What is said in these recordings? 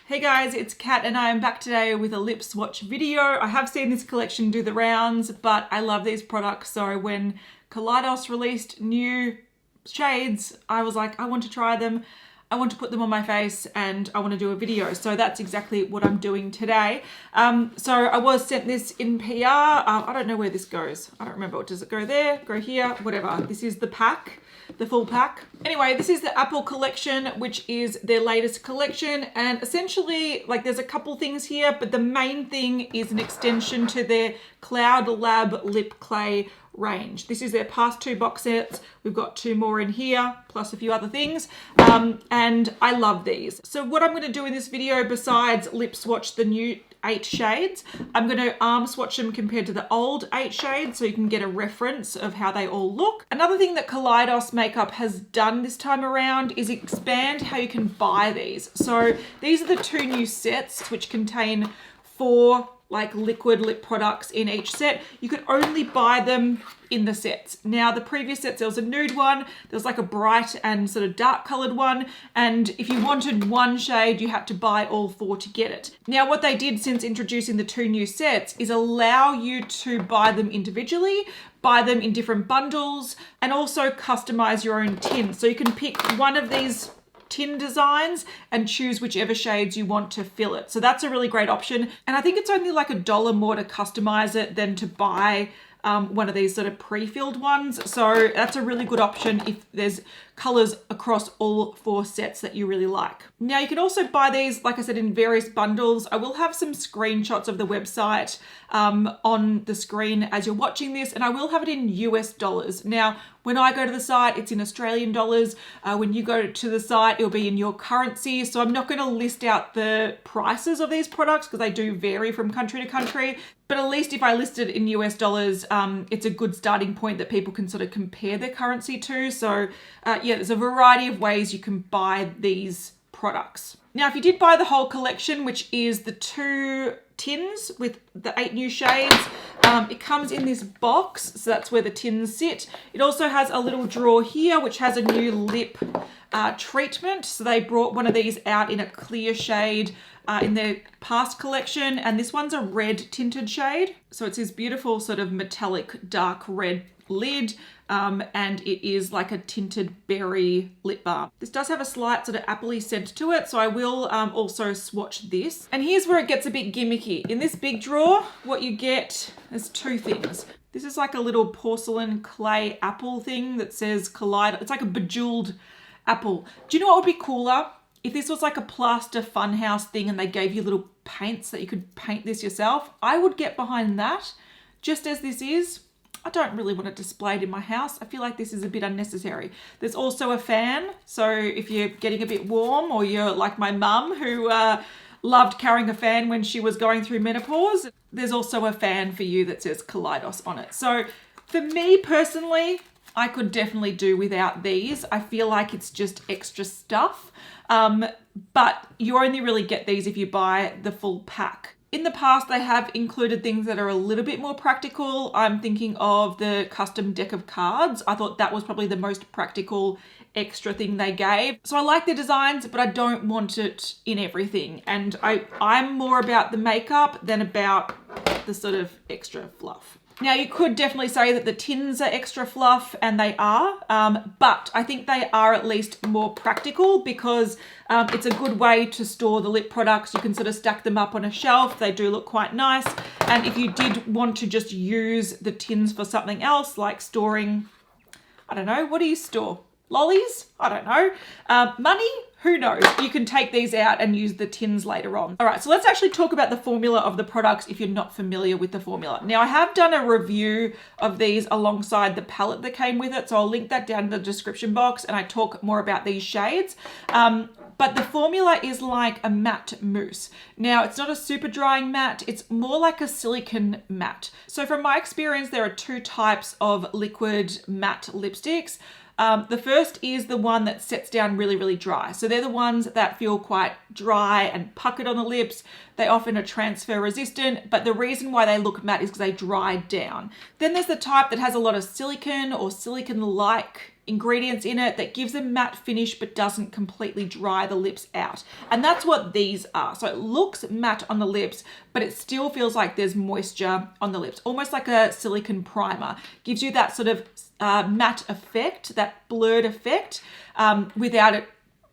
Hey guys, it's Kat and I am back today with a lip swatch video. I have seen this collection do the rounds, but I love these products. So when Kaleidos released new shades, I was like, I want to try them. I want to put them on my face and I want to do a video. So that's exactly what I'm doing today. So I was sent this in PR. I don't know where this goes. I don't remember. Does it go there? Go here? Whatever. This is the pack. The full pack. Anyway, this is the Apple collection, which is their latest collection. And essentially, like, there's a couple things here, but the main thing is an extension to their Cloud Lab Lip Clay range. This is their past two box sets. We've got two more in here, plus a few other things. And I love these. So what I'm going to do in this video, besides lip swatch the new 8 shades, I'm going to arm swatch them compared to the old 8 shades so you can get a reference of how they all look. Another thing that Kaleidos Makeup has done this time around is expand how you can buy these. So these are the 2 new sets which contain 4 like liquid lip products in each set. You could only buy them in the sets. Now the previous sets, there was a nude one, there was like a bright and sort of dark colored one, and if you wanted one shade you had to buy all 4 to get it. Now what they did since introducing the 2 new sets is allow you to buy them individually, buy them in different bundles, and also customize your own tin. So you can pick one of these tin designs and choose whichever shades you want to fill it. So that's a really great option. And I think it's only like $1 more to customize it than to buy one of these sort of pre-filled ones. So that's a really good option if there's colors across all 4 sets that you really like. Now you can also buy these, like I said, in various bundles. I will have some screenshots of the website on the screen as you're watching this, and I will have it in US dollars. Now, when I go to the site, it's in Australian dollars. When you go to the site, it'll be in your currency. So I'm not going to list out the prices of these products because they do vary from country to country. But at least if I list it in US dollars, it's a good starting point that people can sort of compare their currency to. So yeah, there's a variety of ways you can buy these products. Now, if you did buy the whole collection, which is the 2 tins with the 8 new shades, it comes in this box, so that's where the tins sit. It also has a little drawer here, which has a new lip treatment. So they brought one of these out in a clear shade in their past collection, and this one's a red tinted shade. So it's this beautiful sort of metallic dark red lid, and it is like a tinted berry lip balm. This does have a slight sort of appley scent to it, so I will also swatch this. And here's where it gets a bit gimmicky. In this big drawer, what you get is 2 things. This is like a little porcelain clay apple thing that says Kaleidos. It's like a bejeweled apple. Do you know what would be cooler? If this was like a plaster funhouse thing and they gave you little paints that you could paint this yourself. I would get behind that. Just as this is, I don't really want it displayed in my house. I feel like this is a bit unnecessary. There's also a fan. So if you're getting a bit warm, or you're like my mum who loved carrying a fan when she was going through menopause, there's also a fan for you that says Kaleidos on it. So for me personally, I could definitely do without these. I feel like it's just extra stuff. But you only really get these if you buy the full pack. In the past, they have included things that are a little bit more practical. I'm thinking of the custom deck of cards. I thought that was probably the most practical extra thing they gave. So I like the designs, but I don't want it in everything. And I'm more about the makeup than about the sort of extra fluff. Now, you could definitely say that the tins are extra fluff, and they are, but I think they are at least more practical because it's a good way to store the lip products. You can sort of stack them up on a shelf. They do look quite nice. And if you did want to just use the tins for something else, like storing, I don't know, what do you store? Lollies? I don't know. Money? Who knows? You can take these out and use the tins later on. All right, so let's actually talk about the formula of the products if you're not familiar with the formula. Now, I have done a review of these alongside the palette that came with it, so I'll link that down in the description box, and I talk more about these shades. But the formula is like a matte mousse. Now, it's not a super drying matte, it's more like a silicone matte. So from my experience, there are 2 types of liquid matte lipsticks. The first is the one that sets down really, really dry. So they're the ones that feel quite dry and puckered on the lips. They often are transfer resistant, but the reason why they look matte is because they dry down. Then there's the type that has a lot of silicone or silicone-like ingredients in it that gives a matte finish but doesn't completely dry the lips out. And that's what these are. So it looks matte on the lips, but it still feels like there's moisture on the lips, almost like a silicone primer. Gives you that sort of matte effect, that blurred effect, without it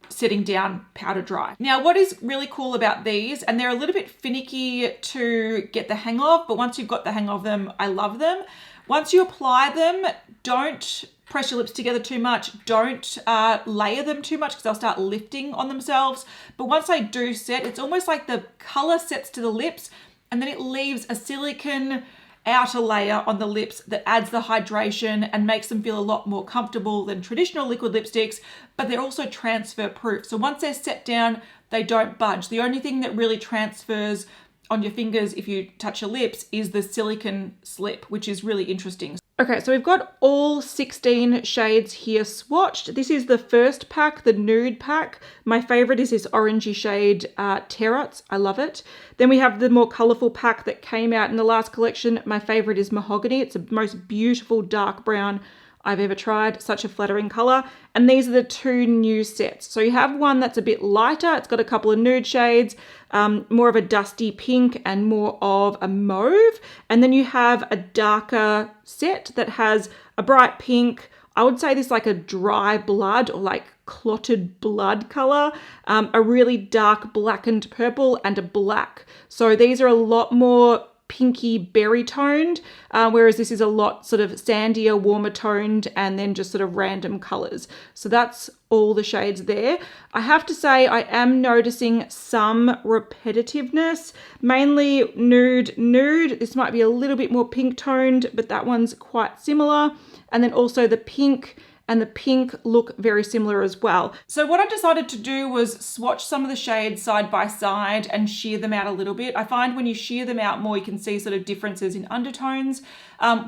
setting down powder dry. Now, what is really cool about these, and they're a little bit finicky to get the hang of, but once you've got the hang of them, I love them. Once you apply them, don't press your lips together too much. Don't layer them too much because they'll start lifting on themselves. But once they do set, it's almost like the color sets to the lips and then it leaves a silicone outer layer on the lips that adds the hydration and makes them feel a lot more comfortable than traditional liquid lipsticks, but they're also transfer proof. So once they're set down, they don't budge. The only thing that really transfers on your fingers if you touch your lips is the silicone slip, which is really interesting. Okay, so we've got all 16 shades here swatched. This is the first pack, the nude pack. My favorite is this orangey shade, Terrots. I love it. Then we have the more colorful pack that came out in the last collection. My favorite is Mahogany. It's the most beautiful dark brown I've ever tried. Such a flattering color. And these are the two new sets. So you have one that's a bit lighter. It's got a couple of nude shades, more of a dusty pink and more of a mauve. And then you have a darker set that has a bright pink. I would say this like a dry blood or like clotted blood color, a really dark blackened purple and a black. So these are a lot more pinky berry toned, whereas this is a lot sort of sandier, warmer toned, and then just sort of random colors. So that's all the shades there. I have to say I am noticing some repetitiveness, mainly nude. This might be a little bit more pink toned, but that one's quite similar. And then also the pink and the pink look very similar as well. So what I decided to do was swatch some of the shades side by side and sheer them out a little bit. I find when you sheer them out more, you can see sort of differences in undertones.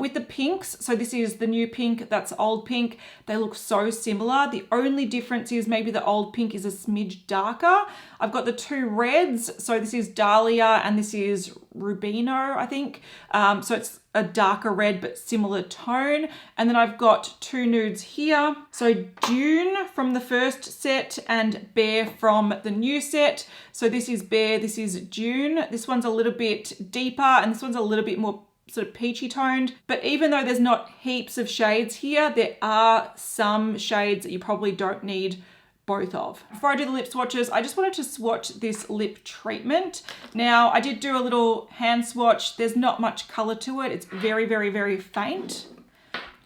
With the pinks, so this is the new pink, that's old pink, they look so similar. The only difference is maybe the old pink is a smidge darker. I've got the two reds, so this is Dahlia and this is Rubino, I think. So it's a darker red but similar tone. And then I've got two nudes here. So June from the first set and Bear from the new set. So this is Bear, this is June. This one's a little bit deeper and this one's a little bit more sort of peachy toned. But even though there's not heaps of shades here, there are some shades that you probably don't need both of. Before I do the lip swatches, I just wanted to swatch this lip treatment. Now, I did do a little hand swatch. There's not much color to it. It's very, very, very faint,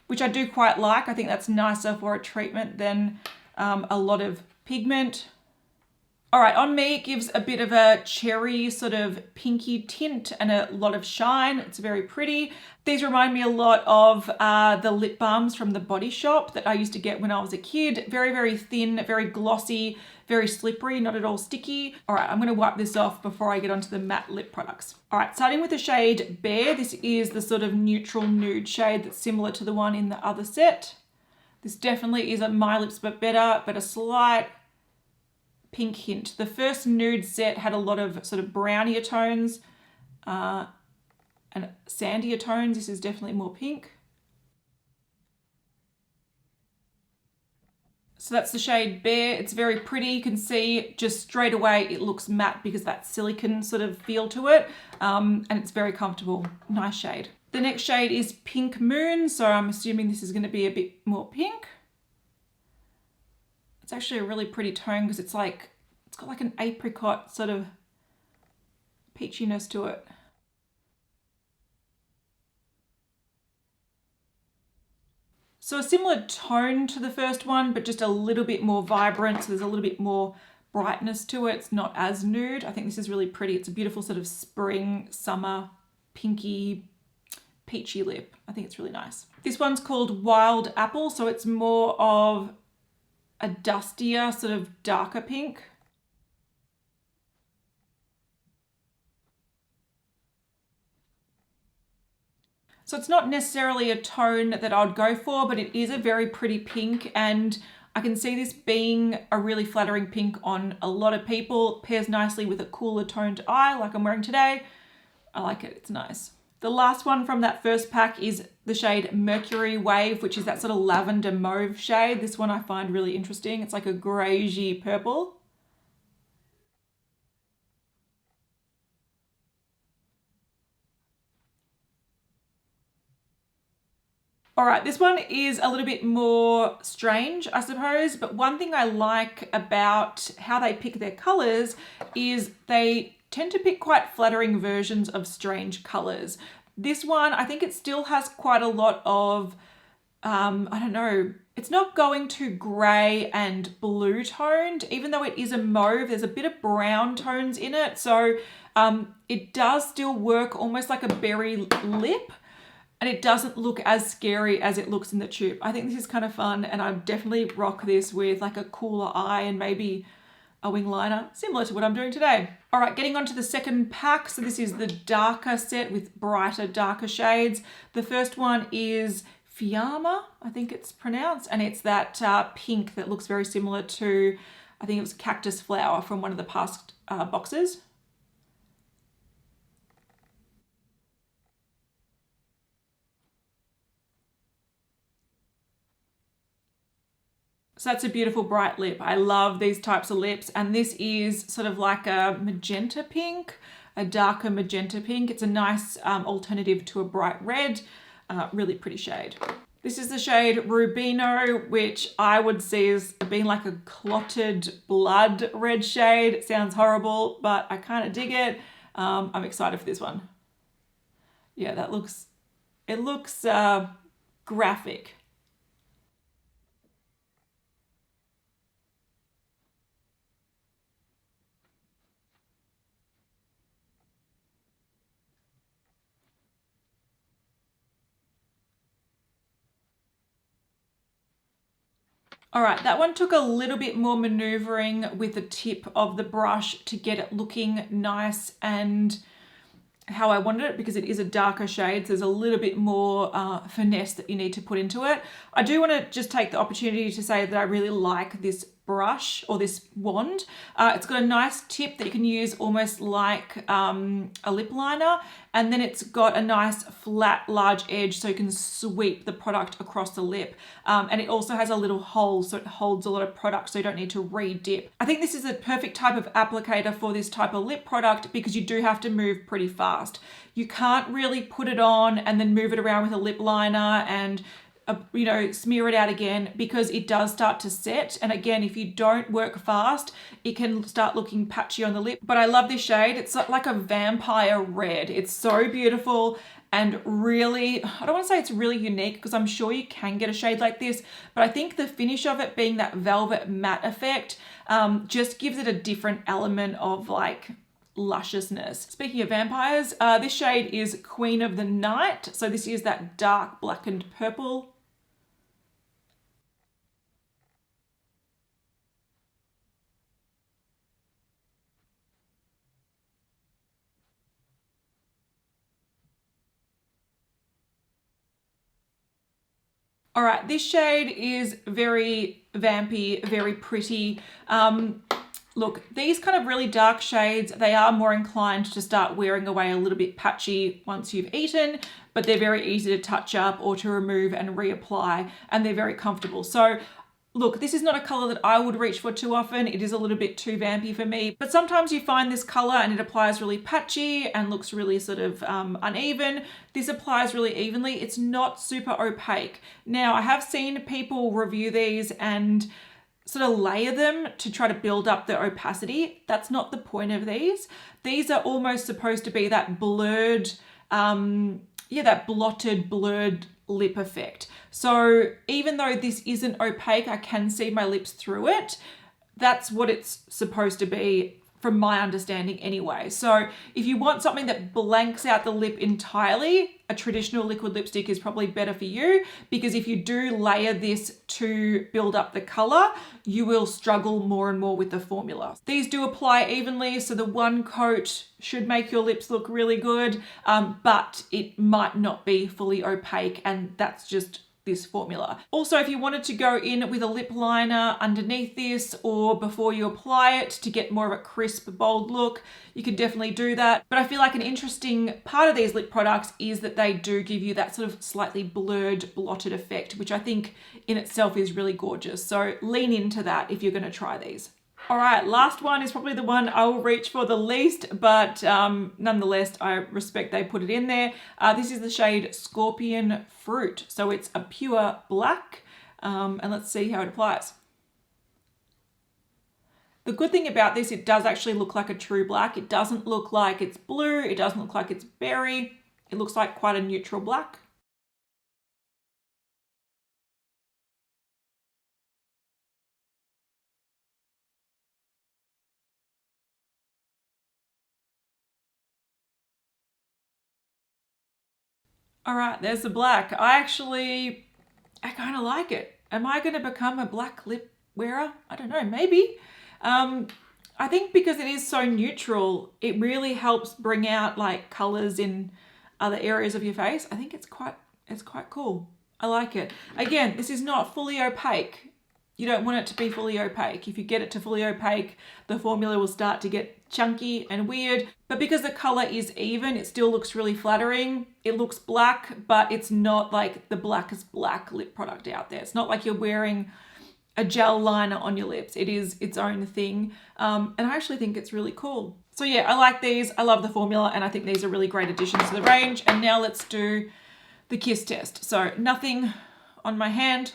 which I do quite like. I think that's nicer for a treatment than a lot of pigment. All right, on me, it gives a bit of a cherry sort of pinky tint and a lot of shine. It's very pretty. These remind me a lot of the lip balms from the Body Shop that I used to get when I was a kid. Very, very thin, very glossy, very slippery, not at all sticky. All right, I'm gonna wipe this off before I get onto the matte lip products. All right, starting with the shade Bear. This is the sort of neutral nude shade that's similar to the one in the other set. This definitely is a My Lips But Better, but a slight pink hint. The first nude set had a lot of sort of brownier tones and sandier tones. This is definitely more pink. So that's the shade Bear. It's very pretty. You can see just straight away it looks matte because that silicone sort of feel to it, and it's very comfortable. Nice shade. The next shade is Pink Moon, so I'm assuming this is going to be a bit more pink. It's actually a really pretty tone because it's got like an apricot sort of peachiness to it. So a similar tone to the first one, but just a little bit more vibrant. So there's a little bit more brightness to it. It's not as nude. I think this is really pretty. It's a beautiful sort of spring, summer, pinky, peachy lip. I think it's really nice. This one's called Wild Apple. So it's more of a dustier, sort of darker pink. So it's not necessarily a tone that I would go for, but it is a very pretty pink, and I can see this being a really flattering pink on a lot of people. It pairs nicely with a cooler toned eye like I'm wearing today. I like it, it's nice. The last one from that first pack is the shade Mercury Wave, which is that sort of lavender mauve shade. This one I find really interesting. It's like a greige purple. All right, this one is a little bit more strange, I suppose, but one thing I like about how they pick their colors is they tend to pick quite flattering versions of strange colors. This one, I think it still has quite a lot of, I don't know, it's not going too gray and blue toned, even though it is a mauve, there's a bit of brown tones in it. So it does still work almost like a berry lip, and it doesn't look as scary as it looks in the tube. I think this is kind of fun, and I definitely rock this with like a cooler eye and maybe a wing liner, similar to what I'm doing today. All right, getting on to the second pack. So this is the darker set with brighter, darker shades. The first one is Fiamma, I think it's pronounced, and it's that pink that looks very similar to, I think it was cactus flower from one of the past boxes. So that's a beautiful bright lip. I love these types of lips, and this is sort of like a magenta pink, a darker magenta pink. It's a nice alternative to a bright red, really pretty shade. This is the shade Rubino, which I would see as being like a clotted blood red shade. It sounds horrible, but I kind of dig it. I'm excited for this one. Yeah, it looks graphic. All right, that one took a little bit more maneuvering with the tip of the brush to get it looking nice and how I wanted it, because it is a darker shade, so there's a little bit more finesse that you need to put into it. I do want to just take the opportunity to say that I really like this brush, or this wand. It's got a nice tip that you can use almost like a lip liner, and then it's got a nice flat large edge so you can sweep the product across the lip, and it also has a little hole so it holds a lot of product so you don't need to re-dip. I think this is the perfect type of applicator for this type of lip product because you do have to move pretty fast. You can't really put it on and then move it around with a lip liner and you know, smear it out again, because it does start to set. And again, if you don't work fast, it can start looking patchy on the lip. But I love this shade. It's like a vampire red. It's so beautiful and really, I don't want to say it's really unique because I'm sure you can get a shade like this, but I think the finish of it being that velvet matte effect just gives it a different element of like lusciousness. Speaking of vampires, this shade is Queen of the Night. So this is that dark blackened purple. All right, this shade is very vampy, very pretty. Look, these kind of really dark shades, they are more inclined to start wearing away a little bit patchy once you've eaten, but they're very easy to touch up or to remove and reapply, and they're very comfortable. So look, this is not a color that I would reach for too often. It is a little bit too vampy for me, but sometimes you find this color and it applies really patchy and looks really sort of uneven. This applies really evenly. It's not super opaque. Now, I have seen people review these and sort of layer them to try to build up the opacity. That's not the point of these. These are almost supposed to be that blurred, that blotted, blurred lip effect. So even though this isn't opaque, I can see my lips through it. That's what it's supposed to be from my understanding anyway. So if you want something that blanks out the lip entirely, a traditional liquid lipstick is probably better for you, because if you do layer this to build up the color, you will struggle more and more with the formula. These do apply evenly, so the one coat should make your lips look really good, but it might not be fully opaque, and that's just this formula. Also, if you wanted to go in with a lip liner underneath this or before you apply it to get more of a crisp, bold look, you can definitely do that. But I feel like an interesting part of these lip products is that they do give you that sort of slightly blurred, blotted effect, which I think in itself is really gorgeous. So lean into that if you're going to try these. All right, last one is probably the one I will reach for the least, but nonetheless, I respect they put it in there. This is the shade Scorpion Fruit. So it's a pure black, and let's see how it applies. The good thing about this, it does actually look like a true black. It doesn't look like it's blue. It doesn't look like it's berry. It looks like quite a neutral black. All right, there's the black. I kind of like it. Am I going to become a black lip wearer? I don't know, maybe. I think because it is so neutral, it really helps bring out like colors in other areas of your face. I think it's quite cool. I like it. Again, this is not fully opaque. You don't want it to be fully opaque. If you get it to fully opaque, the formula will start to get chunky and weird. But because the color is even, it still looks really flattering. It looks black, but it's not like the blackest black lip product out there. It's not like you're wearing a gel liner on your lips. It is its own thing. And I actually think it's really cool. So yeah, I like these. I love the formula, and I think these are really great additions to the range. And now let's do the kiss test. So nothing on my hand.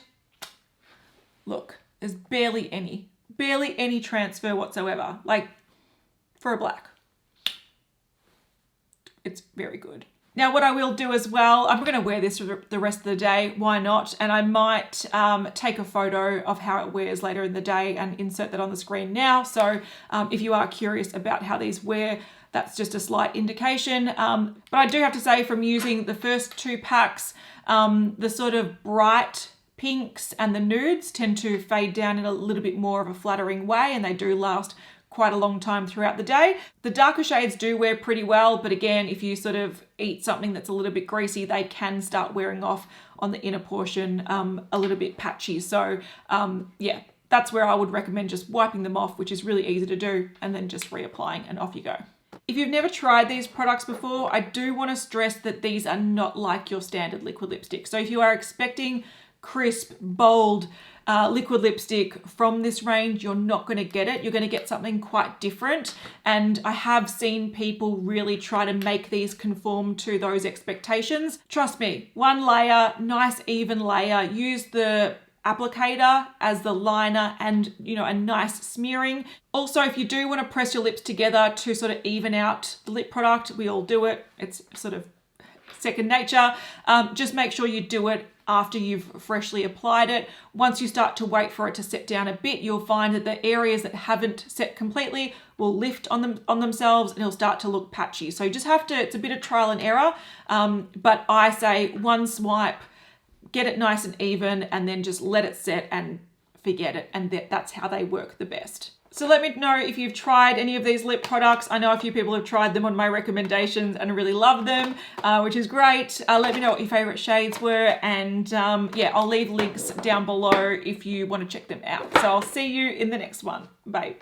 Look, there's barely any transfer whatsoever, like for a black. It's very good. Now what I will do as well, I'm going to wear this for the rest of the day, why not? And I might take a photo of how it wears later in the day and insert that on the screen now. So if you are curious about how these wear, that's just a slight indication. But I do have to say, from using the first two packs, the sort of bright pinks and the nudes tend to fade down in a little bit more of a flattering way, and they do last quite a long time throughout the day. The darker shades do wear pretty well, but again, if you sort of eat something that's a little bit greasy, they can start wearing off on the inner portion a little bit patchy. So yeah, that's where I would recommend just wiping them off, which is really easy to do, and then just reapplying and off you go. If you've never tried these products before, I do want to stress that these are not like your standard liquid lipstick. So if you are expecting crisp, bold liquid lipstick from this range, you're not going to get it. You're going to get something quite different. And I have seen people really try to make these conform to those expectations. Trust me, one layer, nice even layer. Use the applicator as the liner and, you know, a nice smearing. Also, if you do want to press your lips together to sort of even out the lip product, we all do it. It's sort of second nature. Just make sure you do it after you've freshly applied it. Once you start to wait for it to set down a bit, you'll find that the areas that haven't set completely will lift on themselves, and it'll start to look patchy. So you just have to, it's a bit of trial and error. But I say one swipe, get it nice and even, and then just let it set and forget it. And that's how they work the best. So let me know if you've tried any of these lip products. I know a few people have tried them on my recommendations and really love them, which is great. Let me know what your favorite shades were, and yeah, I'll leave links down below if you want to check them out. So I'll see you in the next one. Bye.